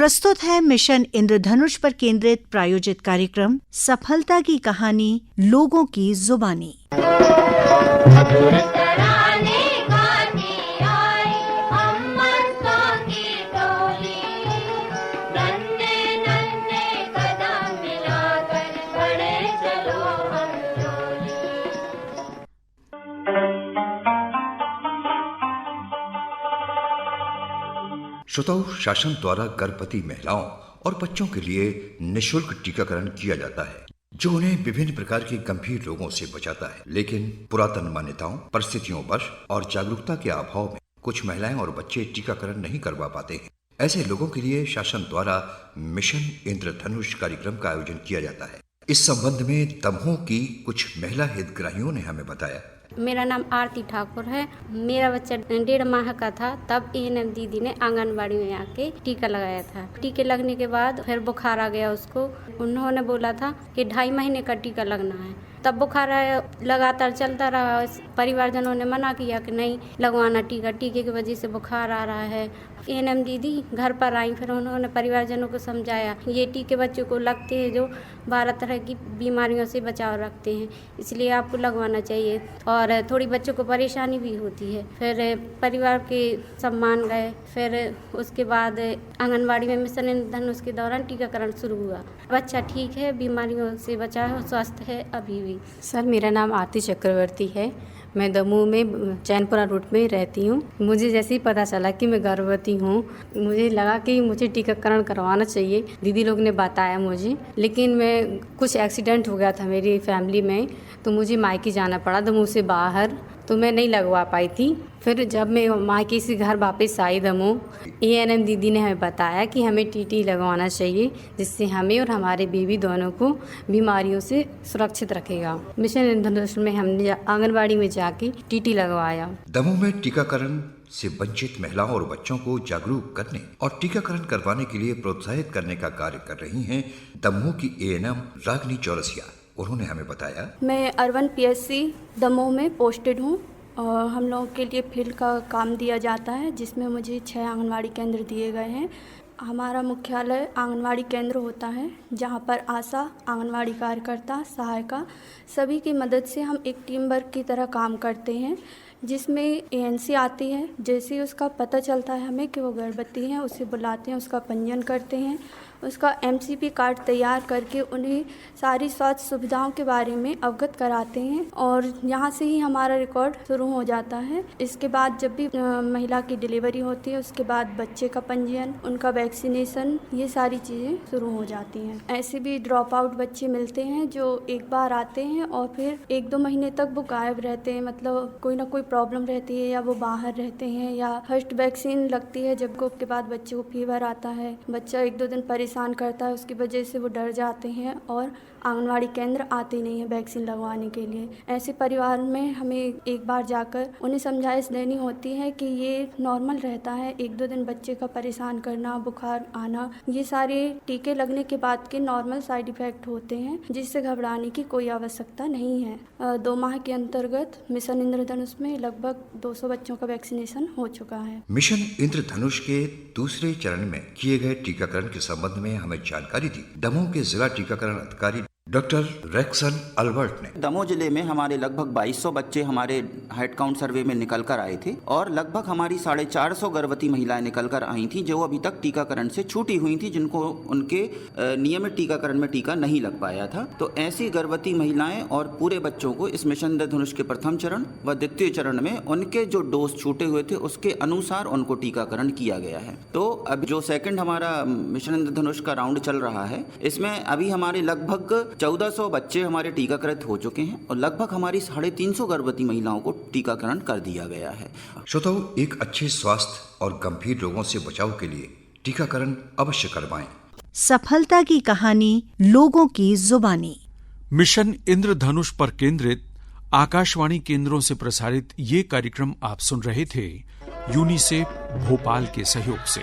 प्रस्तुत है मिशन इंद्रधनुष पर केंद्रित प्रायोजित कार्यक्रम सफलता की कहानी लोगों की जुबानी। श्रोताओ, शासन द्वारा गर्भवती महिलाओं और बच्चों के लिए निःशुल्क टीकाकरण किया जाता है, जो उन्हें विभिन्न प्रकार के गंभीर रोगों से बचाता है। लेकिन पुरातन मान्यताओं, परिस्थितियों वश और जागरूकता के अभाव में कुछ महिलाएं और बच्चे टीकाकरण नहीं करवा पाते हैं। ऐसे लोगों के लिए शासन द्वारा मिशन इंद्रधनुष कार्यक्रम का आयोजन किया जाता है। इस संबंध में दमोह की कुछ महिला हितग्राहियों ने हमें बताया। मेरा नाम आरती ठाकुर है। मेरा बच्चा 1.5 माह का था, तब एएनएम दीदी ने आंगनबाड़ी में आके टीका लगाया था। टीके लगने के बाद फिर बुखार आ गया उसको। उन्होंने बोला था कि 2.5 महीने का टीका लगना है। तब बुखार लगातार चलता रहा। परिवारजनों ने मना किया कि नहीं लगवाना टीका, टीके की वजह से बुखार आ रहा है। एएनएम दीदी घर पर आई, फिर उन्होंने परिवारजनों को समझाया ये टीके बच्चों को लगते हैं जो 12 तरह की बीमारियों से बचाव रखते हैं, इसलिए आपको लगवाना चाहिए। और थोड़ी बच्चों को परेशानी भी होती है। फिर परिवार के सब मान गए। फिर उसके बाद आंगनबाड़ी में मिशन इंद्रधनुष के दौरान टीकाकरण शुरू हुआ। बच्चा ठीक है, बीमारियों से बचा है, स्वस्थ है अभी भी। सर, मेरा नाम आरती चक्रवर्ती है। मैं दमोह में चैनपुरा रोड में रहती हूँ। मुझे जैसे ही पता चला कि मैं गर्भवती हूँ, मुझे लगा कि मुझे टीकाकरण करवाना चाहिए। दीदी लोग ने बताया मुझे, लेकिन मैं कुछ एक्सीडेंट हो गया था मेरी फैमिली में, तो मुझे मायके जाना पड़ा दमोह से बाहर, तो मैं नहीं लगवा पाई थी। फिर जब मैं मायके से घर वापस आई दमोह, एएनएम दीदी ने हमें बताया कि हमें टीटी लगवाना चाहिए, जिससे हमें और हमारे बेबी दोनों को बीमारियों से सुरक्षित रखेगा। मिशन इंद्रधनुष में हमने आंगनबाड़ी में जाके टीटी लगवाया। दमोह में टीकाकरण से वंचित महिलाओं और बच्चों को जागरूक करने और टीकाकरण करवाने के लिए प्रोत्साहित करने का कार्य कर रही हैं दमोह की एएनएम रागनी चौरसिया। उन्होंने हमें बताया, मैं अर्बन पीएचसी दमोह में पोस्टेड हूँ। हम लोगों के लिए फील्ड का काम दिया जाता है, जिसमें मुझे 6 आंगनवाड़ी केंद्र दिए गए हैं। हमारा मुख्यालय आंगनवाड़ी केंद्र होता है, जहाँ पर आशा, आंगनवाड़ी कार्यकर्ता, सहायिका सभी की मदद से हम एक टीम वर्क की तरह काम करते हैं, जिसमें एएनसी आती है। जैसे ही उसका पता चलता है हमें कि वो गर्भवती हैं, उसे बुलाते हैं, उसका पंजीयन करते हैं, उसका एमसीपी कार्ड तैयार करके उन्हें सारी स्वास्थ्य सुविधाओं के बारे में अवगत कराते हैं, और यहाँ से ही हमारा रिकॉर्ड शुरू हो जाता है। इसके बाद जब भी महिला की डिलीवरी होती है, उसके बाद बच्चे का पंजीयन, उनका वैक्सीनेशन, ये सारी चीज़ें शुरू हो जाती हैं। ऐसे भी ड्रॉप आउट बच्चे मिलते हैं जो एक बार आते हैं और फिर 1-2 महीने तक वो गायब रहते हैं, मतलब कोई ना कोई प्रॉब्लम रहती है, या वो बाहर रहते हैं, या फर्स्ट वैक्सीन लगती है जब को, के बाद बच्चे को फीवर आता है, बच्चा 1-2 दिन परेशान करता है, उसकी वजह से वो डर जाते हैं और आंगनवाड़ी केंद्र आते नहीं है वैक्सीन लगवाने के लिए। ऐसे परिवार में हमें एक बार जाकर उन्हें समझाइश देनी होती है कि ये नॉर्मल रहता है, 1-2 दिन बच्चे का परेशान करना, बुखार आना, ये सारे टीके लगने के बाद के नॉर्मल साइड इफ़ेक्ट होते हैं, जिससे घबराने की कोई आवश्यकता नहीं है। 2 माह के अंतर्गत मिशन इंद्रधनुष में लगभग 200 बच्चों का वैक्सीनेशन हो चुका है। मिशन इंद्रधनुष के दूसरे चरण में किए गए टीकाकरण के संबंध में हमें जानकारी दी दमोह के जिला टीकाकरण अधिकारी डॉक्टर रेक्सन अल्बर्ट ने। दमोह जिले में हमारे लगभग 2200 बच्चे हमारे हेड काउंट सर्वे में निकल कर आए थे, और लगभग हमारी 450 गर्भवती महिलाएं निकल कर आई थी जो अभी तक टीकाकरण से छूटी हुई थी, जिनको उनके नियमित टीकाकरण में टीका नहीं लग पाया था। तो ऐसी गर्भवती महिलाएं और पूरे बच्चों को इस मिशन इंद्रधनुष के प्रथम चरण व द्वितीय चरण में उनके जो डोज छूटे हुए थे उसके अनुसार उनको टीकाकरण किया गया है। तो अब जो सेकंड हमारा मिशन इंद्रधनुष का राउंड चल रहा है, इसमें अभी हमारे लगभग 1400 बच्चे हमारे टीकाकृत हो चुके हैं, और लगभग हमारी 350 गर्भवती महिलाओं को टीकाकरण कर दिया गया है। श्रोताओ, एक अच्छे स्वास्थ्य और गंभीर रोगों से बचाव के लिए टीकाकरण अवश्य करवाएं। सफलता की कहानी लोगों की जुबानी। मिशन इंद्रधनुष पर केंद्रित आकाशवाणी केंद्रों से प्रसारित ये कार्यक्रम आप सुन रहे थे यूनिसेफ भोपाल के सहयोग से।